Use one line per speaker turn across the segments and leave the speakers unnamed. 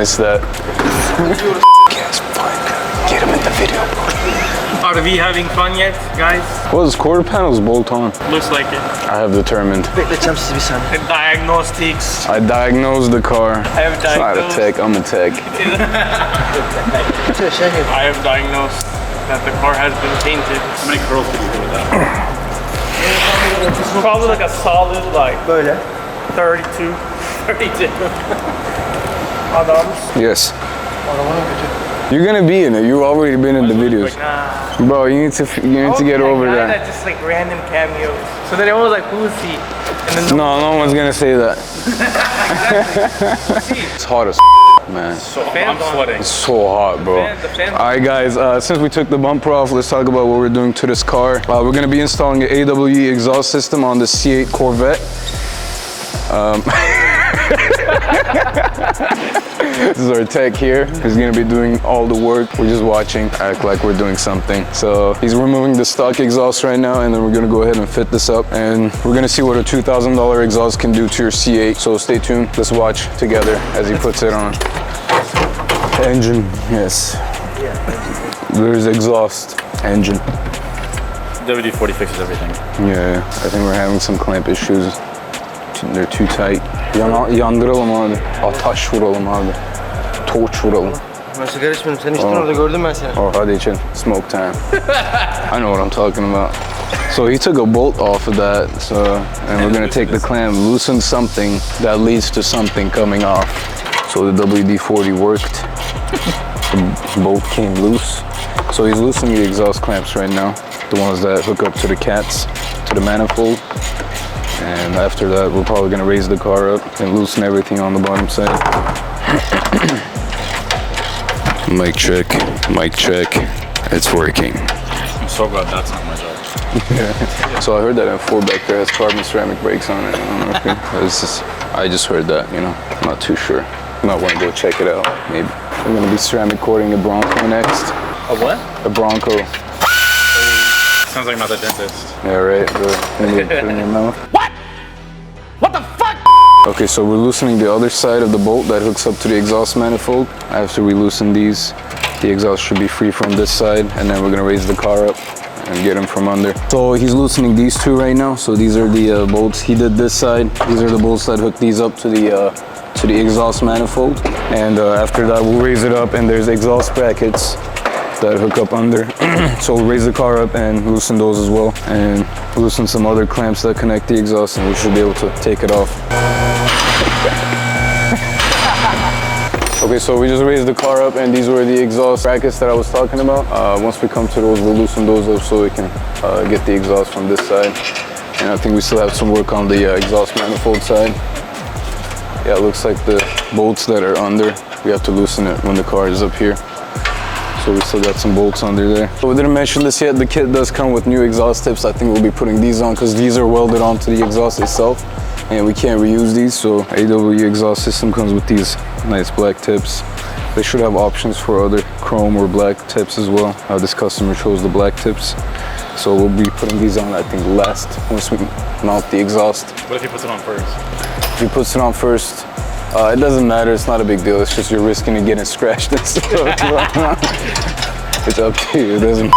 missed that. Yes, fine. Get him in the video.
Are we having fun yet, guys?
Well, this quarter panel's bolt on.
Looks like it.
I have determined.
Bekleteceğim sizi bir saniye.
Diagnostics.
I diagnosed the car.
I have
It's not a
diagnosed.
tech, I'm a tech.
I have diagnosed that the car has been painted.
How many curls did you do with that?
Probably like a solid like
Böyle.
32. 32. Adams.
Yes.
Arabanın kötü.
You're gonna be in it. You've already been in the videos.
Like, nah.
Bro, you need to get over that.
That just like random cameos. So then everyone's like, who is he? And then
No one's gonna say that. It's hot as man.
so I'm sweating.
It's so hot, bro.
The fan-
Alright guys, since we took the bumper off, let's talk about what we're doing to this car. We're gonna be installing an AWE exhaust system on the C8 Corvette. This is our tech here. He's gonna be doing all the work. We're just watching, act like we're doing something. So he's removing the stock exhaust right now, and then we're gonna go ahead and fit this up. And we're gonna see what a $2,000 exhaust can do to your C8. So stay tuned. Let's watch together as he puts it on. Engine, yes. There's exhaust, engine.
WD-40 fixes everything.
Yeah, I think we're having some clamp issues. They're too tight. Yandıralım abi. Ataş vuralım abi. Torch vuralım.
Ben sigara içmedim. Sen içtin orada gördüm ben seni.
Oh, hadi içelim. Smoke time. I know what I'm talking about. So he took a bolt off of that, and we're gonna take the clamp, loosen something that leads to something coming off. So the WD-40 worked. The bolt came loose. So he's loosening the exhaust clamps right now. The ones that hook up to the cats, to the manifold. And after that, we're probably gonna raise the car up and loosen everything on the bottom side. Mic check, mic check. It's working.
I'm so glad that's not my job.
Yeah. So I heard that M4 back there has carbon ceramic brakes on it. I don't know if I just heard that, you know. I'm not too sure. You might want to go check it out, maybe. I'm gonna be ceramic coating the Bronco next.
A what?
The Bronco.
Sounds like I'm at the dentist.
Yeah, right. Put it in your mouth.
What? What the fuck?
Okay, so we're loosening the other side of the bolt that hooks up to the exhaust manifold. After we loosen these, the exhaust should be free from this side, and then we're gonna raise the car up and get him from under. So he's loosening these two right now. So these are the bolts. He did this side. These are the bolts that hook these up to the exhaust manifold. And after that, we'll raise it up, and there's exhaust brackets that hook up under. So we'll raise the car up and loosen those as well, and loosen some other clamps that connect the exhaust, and we should be able to take it off. Okay, so we just raised the car up, and these were the exhaust brackets that I was talking about. Once we come to those, we'll loosen those up so we can get the exhaust from this side. And I think we still have some work on the exhaust manifold side. Yeah, it looks like the bolts that are under, we have to loosen it when the car is up here. So we still got some bolts under there. So we didn't mention this yet, the kit does come with new exhaust tips. I think we'll be putting these on because these are welded onto the exhaust itself, and we can't reuse these. So AWE exhaust system comes with these nice black tips. They should have options for other chrome or black tips as well. This customer chose the black tips. So we'll be putting these on, I think, last, once we mount the exhaust.
What if he puts it on first?
If he puts it on first, it doesn't matter, it's not a big deal. It's just you're risking it getting scratched and stuff. It's up to you, it doesn't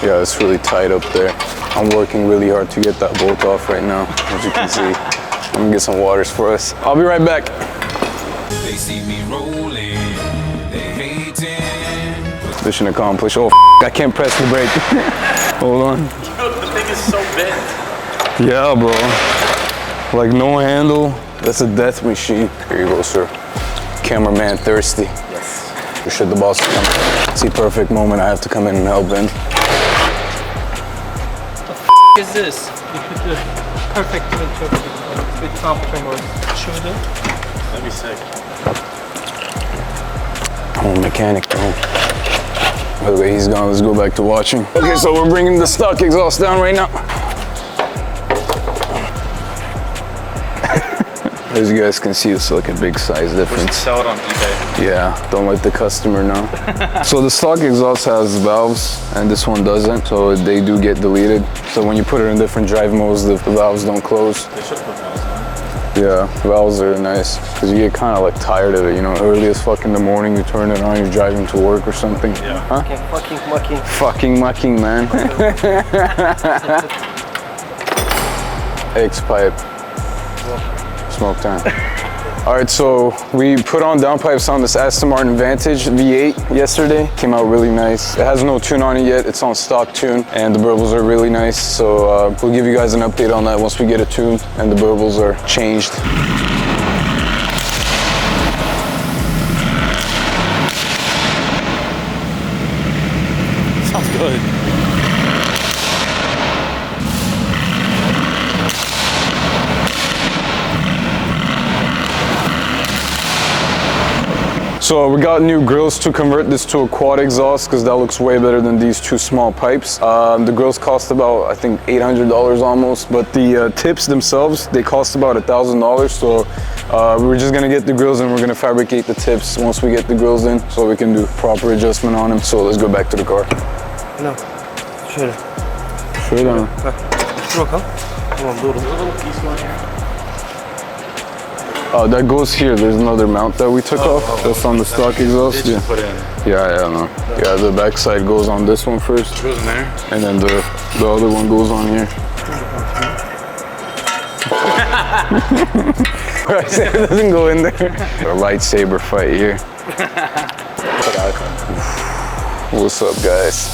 Yeah, it's really tight up there. I'm working really hard to get that bolt off right now, as you can see. I'm gonna get some waters for us. I'll be right back.
They see me rolling, they hating.
Mission accomplished. Oh, I can't press the brake. Hold on.
Yo, the thing is so bent.
Yeah, bro. Like no handle, that's a death machine. Here you go, sir. Cameraman thirsty.
Yes.
Should the boss come? It's the perfect moment I have to come in and help him.
What the f is this? You put the perfect with compression or shoulder.
That'd be sick.
I'm a mechanic, bro. By the way, he's gone. Let's go back to watching. Okay, so we're bringing the stock exhaust down right now. As you guys can see, it's like a big size difference.
Sell it on eBay.
Yeah, don't let the customer know. So the stock exhaust has valves and this one doesn't, so they do get deleted. So when you put it in different drive modes, the valves don't close.
They should put valves on.
Yeah, valves are nice because you get kind of like tired of it, you know, early as fuck in the morning, you turn it on, you're driving to work or something.
Yeah.
Huh? Fucking mucking, man. X-pipe. Smoke time. All right, so we put on downpipes on this Aston Martin Vantage V8 yesterday. Came out really nice. It has no tune on it yet. It's on stock tune, and the burbles are really nice. So we'll give you guys an update on that once we get it tuned and the burbles are changed.
Sounds good.
So we got new grills to convert this to a quad exhaust because that looks way better than these two small pipes. The grills cost about, I think, $800 almost, but the tips themselves, they cost about $1,000. So we're just gonna get the grills and we're gonna fabricate the tips once we get the grills in so we can do proper adjustment on them. So let's go back to the car.
No. Şöyle.
Şöyle mi?
Dur bakalım. Tamam doğru.
That goes here. There's another mount that we took off. That's on the stock exhaust. Yeah.
Put in.
Yeah, no. Yeah, the back side goes on this one first.
It goes in there.
And then the other one goes on here. Right, so it doesn't go in there. A lightsaber fight here. What's up, guys?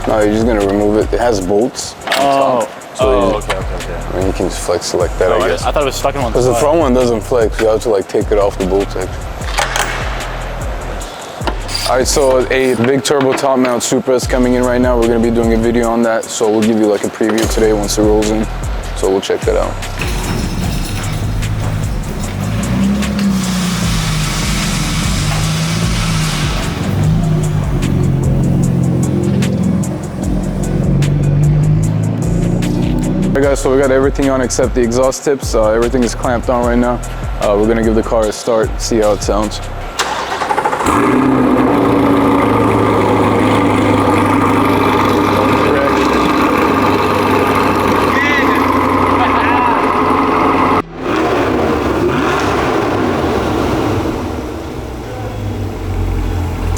No, you're just gonna remove it. It has bolts on top. So
okay.
and you can just flex it like that, I guess.
I thought it was stuck in one
Because the
spot.
front one doesn't flex. You have to like take it off the bolt section. All right, so a big turbo top mount Supra is coming in right now. We're gonna be doing a video on that. So we'll give you like a preview today once it rolls in. So we'll check that out. All right guys, so we got everything on except the exhaust tips. Everything is clamped on right now. We're gonna give the car a start, see how it sounds.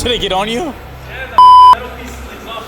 Did it get on you?
Yeah, the metal piece is exhaust.